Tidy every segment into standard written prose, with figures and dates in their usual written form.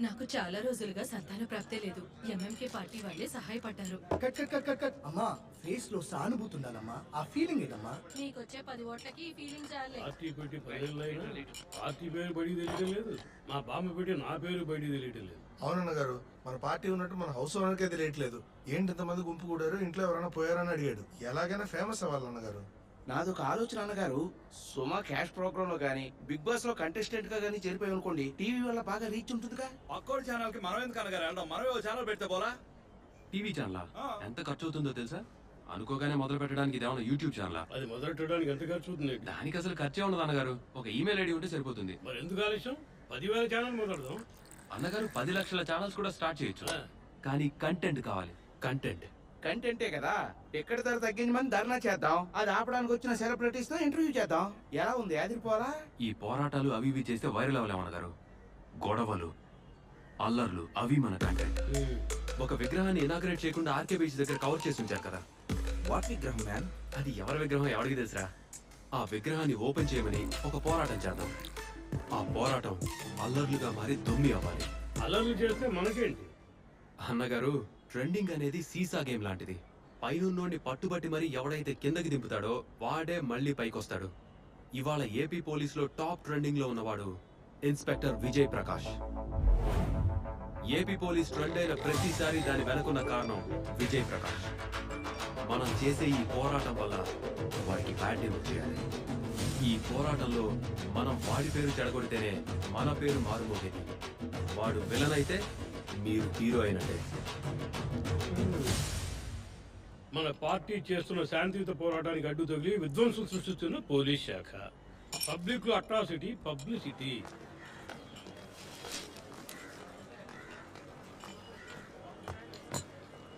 నాకు చాలా రోజులుగా సంతాన ప్రాప్తే లేదు. ఎంఎంకే పార్టీ వాళ్ళే సహాయపడ్డారు. Cut cut cut cut cut అమ్మా, ఫేస్ లో సానుభూతి ఉండాలమ్మా. ఆ ఫీలింగ్ ఏదమ్మా? నీకొచ్చే 10 ఓట్లకి ఈ ఫీలింగ్ చాలే. పార్టీ పెట్టి 10 ఏళ్ళైనా పార్టీ పేరు బయటికి తెలియడం లేదు. మా బామ్మ పెట్టి నా పేరు బయటికి తెలియడం లేదు. అవునన్న గారు, మన పార్టీ ఉన్నట్టు మన హౌస్ ఓనర్కే తెలియట్లేదు. ఏంటి ఇంతమంది గుంపు కూడారు, ఇంట్లో ఎవరైనా పోయారని అడిగాడు. ఎలాగైనా ఫేమస్ అవ్వాలన్న గారు. నాదొక ఆలోచన అన్నగారు. సుమా క్యాష్ ప్రోగ్రామ్ లో గానీ, బిగ్ బాస్ లో కంటెస్టెంట్ గా గానీ చేరిపోయి అనుకోండి, టీవీ వల్ల బాగా రీచ్ ఉంటుందిగా. పక్కోడి ఛానల్ కి మనం ఎందుకు అనగారు అంటాం? మనమే ఓ ఛానల్ పెడితే పోలా? టీవీ ఛానల్ ఎంత ఖర్చు అవుతుందో తెలుసా? అనుకోగానే మొదలు పెట్టడానికి ఇదేమన్నా యూట్యూబ్ ఛానల్? అది మొదలెట్టడానికి ఎంత ఖర్చు అవుతుంది? దానికి అసలు ఖర్చే ఉండదు అన్నగారు. ఒక ఈమెయిల్ ఐడి ఉంటే సరిపోతుంది. మరి ఎందుకు ఆలస్యం? 10,000 ఛానల్ మొదలెడదాం. అన్నగారు 10 లక్షల ఛానల్స్ కూడా స్టార్ట్ చేయొచ్చు. కానీ కంటెంట్ కావాలి. కంటెంట్ కంటెంటే కదా. ఎక్కడ ధర తగ్గించమని ధర్నా చేద్దాం. అది ఆపడానికి వచ్చిన సెలబ్రిటీస్ తో ఇంటర్వ్యూ చేద్దాం. ఎలా ఉంది? అదిరిపోవాలా? ఈ పోరాటాలు అవి ఇవి చేస్తే వైరల్ అవ్వలేమన్నగారు. గొడవలు, అల్లర్లు అవి మన కంటెంట్. ఒక విగ్రహాన్ని ఇనాగ్రేట్ చేయకుండా ఆర్కే బీచ్ దగ్గర కవర్ చేసి ఉంచారు కదా. వాట్ విగ్రహం మ్యాన్? అది ఎవరి విగ్రహం ఎవరికి తెలుసురా? ఆ విగ్రహాన్ని ఓపెన్ చేయమని ఒక పోరాటం చేద్దాం. ఆ పోరాటం అల్లర్లుగా మారి దొమ్మి అవ్వాలి. అల్లర్లు చేస్తే మనకేంటి? అన్నగారు, ట్రెండింగ్ అనేది సీసా గేమ్ లాంటిది. పైనున్నోడిని పట్టుబట్టి మరి ఎవడైతే కిందకి దింపుతాడో వాడే మళ్ళీ పైకొస్తాడు. ఇవాళ ఏపీ పోలీసులో టాప్ ట్రెండింగ్ లో ఉన్నవాడు inspector Vijay Prakash. AP police trend అయిన ప్రతిసారి దాని వెనకున్న కారణం విజయ్ ప్రకాష్. మనం చేసే ఈ పోరాటం వల్ల వాడికి బ్యాడ్ నేమ్ వచ్చేయాలి. ఈ పోరాటంలో మనం వాడి పేరు చెడగొడితేనే మన పేరు మారుమోగేది. వాడు విలన్ అయితే మీరు హీరో అయినట్టే. మన పార్టీ చేస్తున్న శాంతియుత పోరాటానికి అడ్డు తగిలి విధ్వంసం సృష్టిస్తున్న పోలీస్ శాఖ. పబ్లిక్ లో అట్రాసిటీ పబ్లిసిటీ.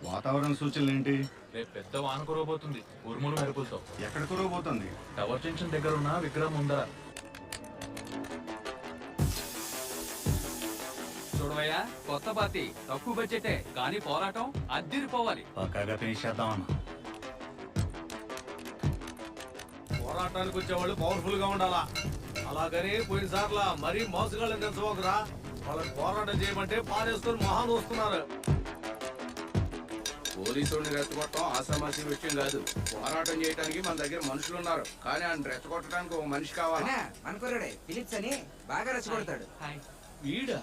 వాతావరణ సూచనలు ఏంటి? రేపు పెద్ద వాన కురవబోతుంది. ఉరుములు మెరుపులతో. ఎక్కడ కురవబోతుంది? టవర్ జంక్షన్ దగ్గర ఉన్న విగ్రహం ఉందా? చూడవయ్యా, కొత్త పార్టీ, తక్కువ బడ్జెటే కానీ పోరాటం అద్దిరిపోవాలి. పక్కాగా ఫినిష్ చేద్దామన్నా. పోరాటానికి వచ్చేవాళ్ళు పవర్ఫుల్ గా ఉండాలా. అలాగని పోయినసార్లా మరీ మోసగాళ్ళని తెచ్చుకోకరా. వాళ్ళకి పోరాటం చేయమంటే పారేసుకొని మొహాలు వస్తున్నారు. పోలీసుని రెచ్చగొట్టడం ఆసామాసి విషయం కాదు. పోరాటం చేయడానికి మన దగ్గర మనుషులు ఉన్నారు. కానీ ఆయన రెచ్చగొట్టడానికి ఒక మనిషి కావాలి. అనుకోరాడే ఫిలిప్స్ అని బాగా రెచ్చగొడతాడు. ఈడా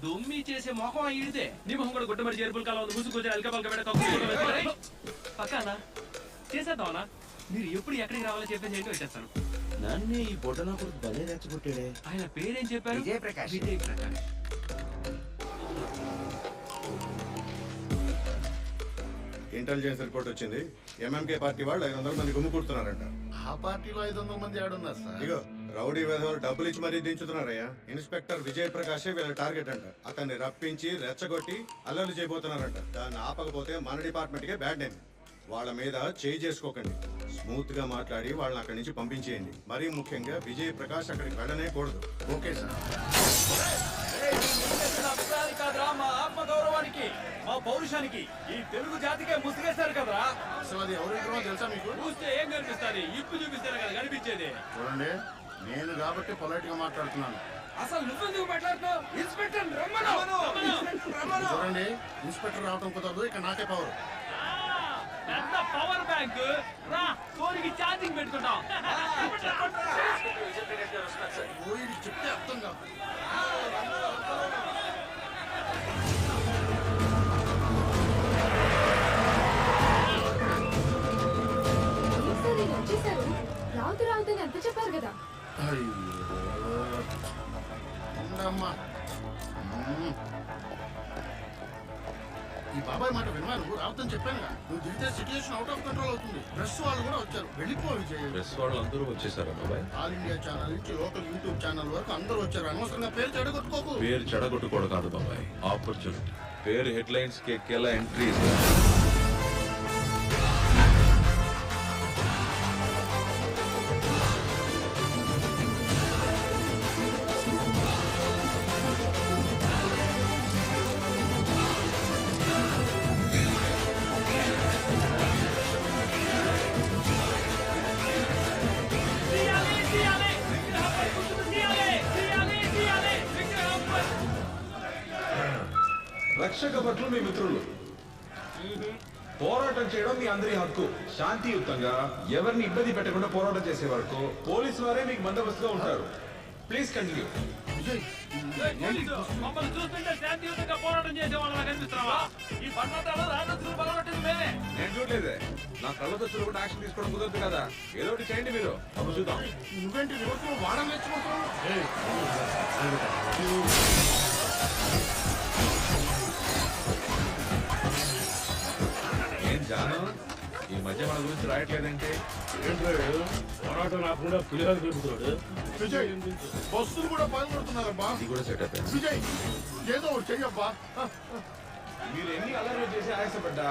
దొమ్మి చేసే మొహం ఈడితే. నీ మొహం కూడా గుట్టమడి చేరుపుల కాలం ఉంది. ముసుగు పక్కన చేసేద్దామన్నా. మీరు ఎప్పుడు ఎక్కడికి రావాలో చెప్పేసి ఏంటో వచ్చేస్తాను. నన్ను ఈ బొడ్డన కొడుకు భలే రెచ్చగొట్టాడే. ఆయన పేరేం చెప్పారు? విజయ్ ప్రకాష్. విజయ్ ప్రకాష్. ఇంటెలిజెన్స్ రిపోర్ట్ వచ్చింది. ఎంఎంకే పార్టీ వాళ్ళు 500 మంది గుమ్ము కూడుతున్నారంట. ఆ పార్టీలో 500 మంది ఆడున్నారు సార్. ఇగో రౌడీ వేధవాళ్ళు డబ్బులు ఇచ్చి మరీ దించుతున్నారయ్యా. ఇన్స్పెక్టర్ విజయ్ ప్రకాశే వీళ్ళ టార్గెట్ అంట. అతన్ని రప్పించి రెచ్చగొట్టి అల్లర్లు చేయబోతున్నారంట. దాన్ని ఆపకపోతే మన డిపార్ట్మెంట్ కే బ్యాడ్ నేమ్. వాళ్ళ మీద చేయి చేసుకోకండి. స్మూత్ గా మాట్లాడి వాళ్ళని అక్కడి నుంచి పంపించేయండి. మరీ ముఖ్యంగా విజయ్ ప్రకాష్ అక్కడికి వెళ్ళనే కూడదు. Okay sir. కాదురా, మా ఆత్మ గౌరవానికి, మా పౌరుషానికి, ఈ తెలుగు జాతికే ముసిగేస్తారు కదరా. అసలు అది ఎవరింట్లో తెలుసా మీకు? చూస్తే ఏం కనిపిస్తుంది? ఇప్పు చూపిస్తారు కదా కనిపించేది. చూడండి, నేను కాబట్టి పొలైట్ గా మాట్లాడుతున్నాను. అసలు నువ్వెందుకు మాట్లాడుతున్నావు? ఇన్స్పెక్టర్ రమ్మను. చూడండి, ఇన్స్పెక్టర్ రావటం కుదరదు. ఇక నాకే పవర్. పెద్ద పవర్ బ్యాంక్ రా, ఫోన్కి ఛార్జింగ్ పెట్టుకుంటాం. ఇది చెప్తే అర్థం కాదు. రావుతూ రావుతూ ఎంత చెప్పారు కదా. ఉండమ్మా. ఈ బాబాయ్ మాట విన్నా నువ్వు రావద్దని చెప్పానుగా. నువ్వు దిగితే సిచ్యుయేషన్ అవుట్ ఆఫ్ కంట్రోల్ అవుతుంది. ప్రెస్ వాళ్ళు కూడా వచ్చారు. వెళ్ళిపో విజయ్. ప్రెస్ వాళ్ళు అందరూ వచ్చేసారా బాబాయ్? ఆల్ ఇండియా ఛానల్ నుంచి లోకల్ యూట్యూబ్ ఛానల్ వరకు అందరూ వచ్చారు. అనవసరంగా పేరు చెడగొట్టుకోకు. పేరు చెడగొట్టుకోవడం కాదు బాబాయ్, ఆపర్చునిటీ. పేరు హెడ్లైన్స్ కి ఎక్కేలా ఎంట్రీ. రక్షక భటులు మీ మిత్రులు. పోరాటం చేయడం మీ అందరి హక్కు. శాంతియుతంగా ఎవరిని ఇబ్బంది పెట్టకుండా పోరాటం చేసే వరకు పోలీసు వారే మీకు బందోబస్తుగా ఉంటారు. Please continue. మమ్మల్ని చూస్తుంటే శాంతియుతంగా పోరాటం చేసే వాళ్ళ కనిపిస్తున్నావా? ఈ పట్టణాల్లో రాజస్తులు పగలగొట్టింది మేమే. నేను చూడలేదే. నా కళ్ళతో చూడకుండా యాక్షన్ తీసుకోవడం కుదరదు కదా. ఏదో ఒకటి చేయండి మీరు. అప్పుడు చూద్దాం. నువ్వేంటి రివర్స్ వాడని నేర్చుకుంటావు? ఏం జాను ఈ మధ్య మన గురించి రాయట్లేదంటే పోరాటం రాకుండా పులిహార చెబుతాడు. విజయ్ బస్సులు కూడా పగలగొడుతున్నారబ్బా. ఇది కూడా సెట్ అయిపోయింది. విజయ్ ఏదో ఒకటి చెయ్యబ్బా. మీరు ఎన్ని అలర్లు చేసి ఆయాసపడ్డా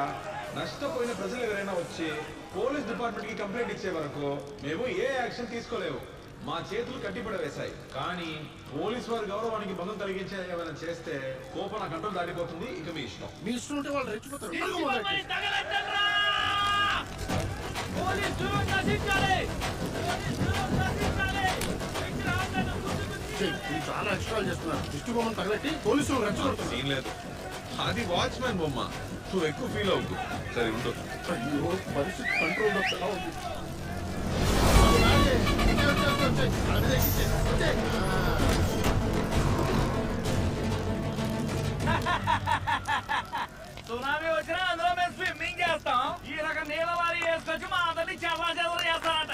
నష్టపోయిన ప్రజలు ఎవరైనా వచ్చి పోలీస్ డిపార్ట్మెంట్ కి కంప్లైంట్ ఇచ్చే వరకు మేము ఏ యాక్షన్ తీసుకోలేము. మా చేతులు కట్టిపడవేశాయి. కానీ పోలీస్ వారి గౌరవానికి భంగం కలిగించే ఏమైనా చేస్తే కోపం కంట్రోల్ దాటిపోతుంది. ఇక మీ ఇష్టం. మీ ఇష్టం ఉంటే వాళ్ళు రెచ్చిపోతారు. చాలా ఎక్స్ట్రాలు చేస్తున్నారు. దిష్టి బొమ్మను తగలెట్టి పోలీసులు రెచ్చగొడుతున్నారు. సీన్ లేదు. అది వాచ్మ్యాన్ బొమ్మ. నువ్వు ఎక్కువ ఫీల్ అవుతు. సరే ఉండు. అయ్యో పరిస్థితి కంట్రోల్ ఎలా ఉంది? సునామీ వచ్చినా అందులో మేము స్విమ్మింగ్ చేస్తాం. ఈ రకం నీలవారి వేసుకొచ్చి మా అందరినీ చల్లా చెదరు చేస్తామంట.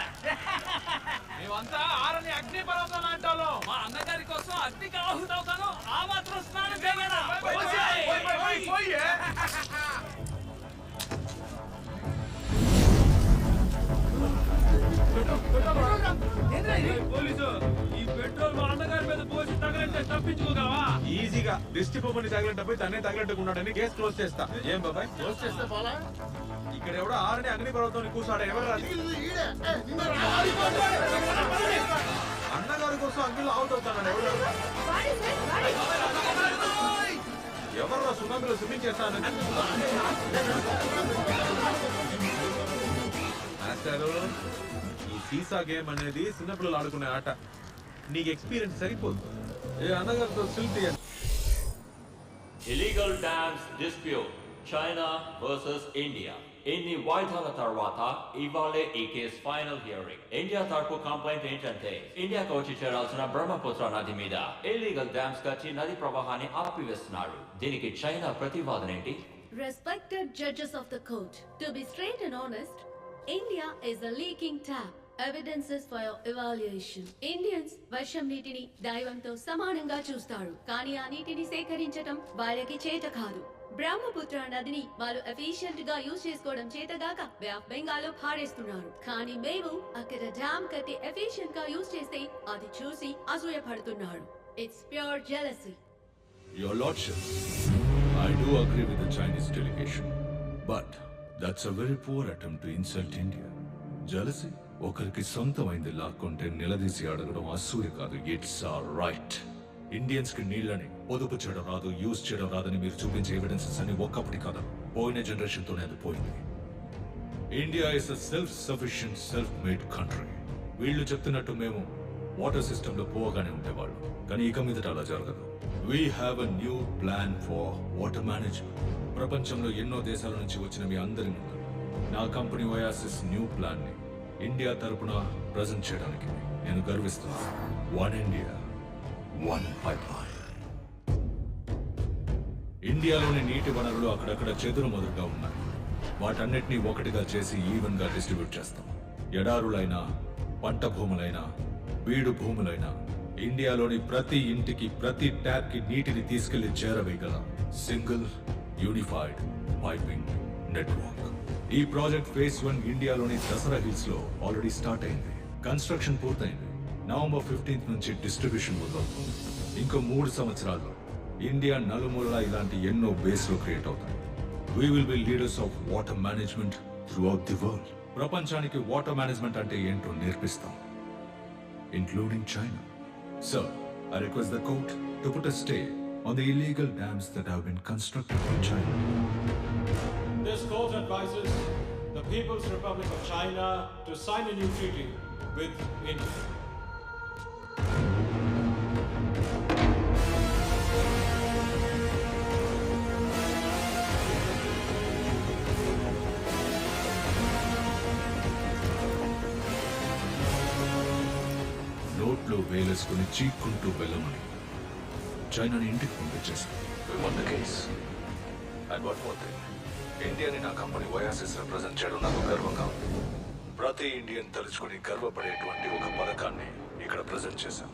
మేమంతా ఆరని అగ్ని పర్వతం అంటాను. మా అన్నగారి కోసం అగ్నికి ఆహుతవుతాను. ఆ మాత్రం స్నానం చేయలేదా? పోలీసు ఈ పెట్రోల్ మా అన్నగారి మీద పోసి తగలంటే తప్పించుకోగలవా? ఈజీగా దిష్టి బొమ్మని తగిలినప్పుడు తనే తగిలిట్టుకున్నాడని కేసు క్లోజ్ చేస్తా. ఏం బాబాయ్? క్లోజ్ చేస్తే పోలా? ఇక్కడ ఎవడో ఆరని అగ్ని పర్వతం కూర్చాడు. ఎవరు రాదు. అన్నగారి కోసం అగ్నిలో ఆవుతవుతాడు. ఎవరు సునామీలో స్విమ్మింగ్ చేస్తాను? మాస్టారు ఈ సీసా గేమ్ అనేది చిన్నపిల్లలు ఆడుకునే ఆట. నీకు ఎక్స్పీరియన్స్ సరిపోదు. ఏ అన్నగారితో silt Illegal dams dispute China versus India. ఇన్ని వాయిదాల తర్వాత ఇవాళే ఈ కేసు ఫైనల్ హియరింగ్. ఇండియా తరపు కంప్లైంట్ ఏంటంటే ఇండియాకు వచ్చి చేరాల్సిన బ్రహ్మపుత్ర నది మీద ఇల్లీగల్ డ్యామ్స్ కట్టి నది ప్రవాహాన్ని ఆపివేస్తున్నారు. దీనికి చైనా ప్రతివాదన ఏంటి? Respected judges of the court, to be straight and honest, India is a leaking tap. Evidences for your evaluation. Indians వర్షం నీటిని దైవంతో సమానంగా చూస్తారు. కానీ ఆ నీటిని సేకరించడం వాళ్ళకి చేత కాదు. బ్రహ్మపుత్ర నదిని వాళ్ళు ఎఫిషియెంట్ గా యూజ్ చేసుకోవడం చేతగాక బే ఆఫ్ బెంగాల్ లో పారేస్తున్నారు. కానీ మేము అక్కడ డ్యామ్ కట్టి ఎఫిషియెంట్ గా యూజ్ చేస్తే అది చూసి అసూయపడుతున్నారు. It's pure jealousy. Your Lordship, I do agree with the Chinese delegation, but that's a very poor attempt to insult India. Jealousy? ఒకరికి సొంతమైంది లాక్కుంటే నిలదీసి అడగడం అసూయ కాదు. It's right. ఇండియన్స్ కి నీళ్ళని పొదుపు చేయడం రాదు, యూజ్ చేయడం రాదని మీరు చూపించే ఎవిడెన్సెస్ అన్ని ఒక్కప్పటి కాదు, పోయిన జనరేషన్ తోనే అది పోయింది. India is a self sufficient self made country. వీళ్ళు చెప్తున్నట్టు మేము వాటర్ సిస్టమ్ లో పోగానే ఉండేవాళ్ళు. కానీ ఇక మీదట అలా జరగదు. We have a new plan for water management. ప్రపంచంలో ఎన్నో దేశాల నుంచి వచ్చిన మీ అందరి ముందు నా కంపెనీ ఓయాసిస్ న్యూ ప్లాన్ ని ఇండియా తరపున ప్రజెంట్ చేయడానికి నేను గర్విస్తున్నాను. One India, one pipeline. ఇండియాలోని నీటి వనరులు అక్కడక్కడ చెదురుమదురుగా ఉన్నాయి. వాటన్నిటినీ ఒకటిగా చేసి ఈవెన్ గా డిస్ట్రిబ్యూట్ చేస్తాం. ఎడారులైనా, పంట భూములైనా, బీడు భూములైనా ఇండియాలోని ప్రతి ఇంటికి, ప్రతి ట్యాప్ కి నీటిని తీసుకెళ్లి చేరవేయగల సింగిల్ యూనిఫైడ్ పైపింగ్ నెట్వర్క్. ఈ ప్రాజెక్ట్ ఫేజ్ 1 ఇండియాలోని దసరా హిల్స్ లో ఆల్రెడీ స్టార్ట్ అయింది. కన్స్ట్రక్షన్ పూర్తయింది. నవంబర్ 15 నుంచి డిస్ట్రిబ్యూషన్ మొదలవుతుంది. ఇంకో 3 సంవత్సరాల్లో ఇండియా నలుమూలలా ఇలాంటి ఎన్నో బేస్లు క్రియేట్ అవుతాయి. We will be leaders of water management throughout the world. ప్రపంచానికి వాటర్ మేనేజ్మెంట్ అంటే ఏంటో నేర్పిస్తాం, including China. Sir, I request the court to put a stay on the illegal dams that have been constructed in China. This court advises the People's Republic of China to sign a new treaty with India. వేసుకుని చీక్కుంటూ వెళ్ళమని చైనాని ఇంటికి పంపించేశాం. ఇండియాని నా company Oasis represent చేయడం నాకు గర్వంగా ఉంది. ప్రతి ఇండియన్ తలుచుకుని గర్వపడేటువంటి ఒక పథకాన్ని ఇక్కడ ప్రజెంట్ చేశాం.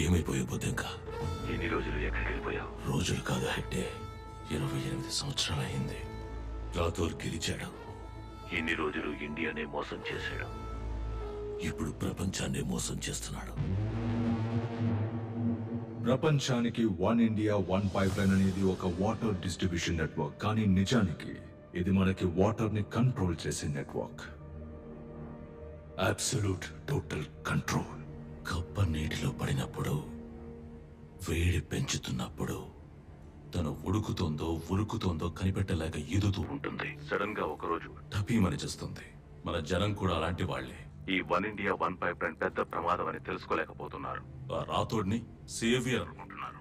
ఏమైపోయే బుద్ధంకా? ఎన్ని రోజులు ఎక్కడికి వెళ్ళిపోయావు? రోజులు కాదు హెడ్డే, 28 సంవత్సరాలు అయింది. రాథోర్ గెలిచాడు. ఇన్ని రోజులు ఇండియానే మోసం చేశాడు. ఇప్పుడు ప్రపంచాన్ని మోసం చేస్తున్నాడు. ప్రపంచానికి 1 ఇండియా 1 పైప్ లైన్ అనేది ఒక వాటర్ డిస్ట్రిబ్యూషన్ నెట్వర్క్. కానీ నిజానికి ఇది మనకి వాటర్ ని కంట్రోల్ చేసే నెట్వర్క్. Absolute total control. కప్ప నీటిలో పడినప్పుడు, వేడి పెంచుతున్నప్పుడు తను ఉరుకుతోందో కనిపెట్టలేక ఈదుతూ ఉంటుంది. సడన్ గా ఒకరోజు టపీమని చేస్తుంది. మన జనం కూడా అలాంటి వాళ్లే. ఈ 1 ఇండియా 1 పైప్ లైన్ పెద్ద ప్రమాదం అని తెలుసుకోలేకపోతున్నారు. ఆ రాథోడ్ని సేవియర్ అనుకుంటున్నారు.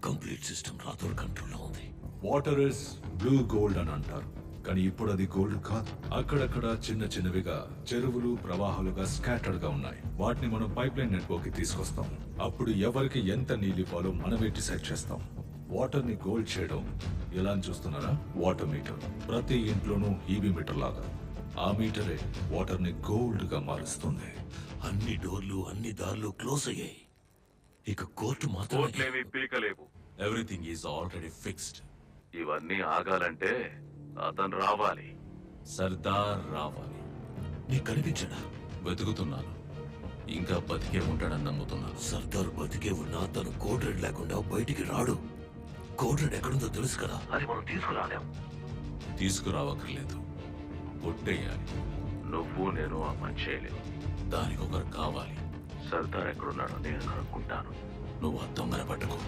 కంప్లీట్ సిస్టమ్ రాథోడ్ కంట్రోల్లో ఉంది. వాటర్ ఇస్ బ్లూ గోల్డ్ అని అంటారు, కానీ ఇప్పుడు అది గోల్డ్ కాదు. అక్కడక్కడ చిన్నవిగా చెరువులు ప్రవాహాలుగా స్కాటర్డ్ గా ఉన్నాయి. వాటిని మనం పైప్ లైన్ నెట్వర్క్ కి తీసుకొస్తాం. అప్పుడు ఎవరికి ఎంత నీళ్ళు ఇవ్వాలో మనమే డిసైడ్ చేస్తాం. వాటర్ ని గోల్డ్ చేయడం ఎలా అని చూస్తున్నారా? Water metre. ప్రతి ఇంట్లోనూ ఈబీ మీటర్ లాగా ఆ మీటరే వాటర్ ని గోల్డ్ గా మారుస్తుంది. అన్ని డోర్లు అన్ని దారులు క్లోజ్ అయ్యాయి. ఇక కోర్టు మాత్రమే పీకలేవు. Everything is already fixed. ఇవన్నీ ఆగాలంటే అతను రావాలి. సర్దార్ రావాలి. నీకు కనిపించడా? వెతుకుతున్నాను. ఇంకా బతికే ఉంటాడని నమ్ముతున్నాను. సర్దార్ బతికే ఉన్నా తను కోడ్ రెడ్ లేకుండా బయటికి రాడు. కోడ్ రెడ్ ఎక్కడుందో తెలుసు కదా, అది మనం తీసుకురాలేం. తీసుకురావక్కర్లేదు, కొట్టేయాలి. నువ్వు నేను ఆ పని చేయలేవు. దానికి ఒకరు కావాలి. సర్దార్ ఎక్కడున్నాడో నేను కనుక్కుంటాను. నువ్వు ఆ దొంగన పట్టుకో.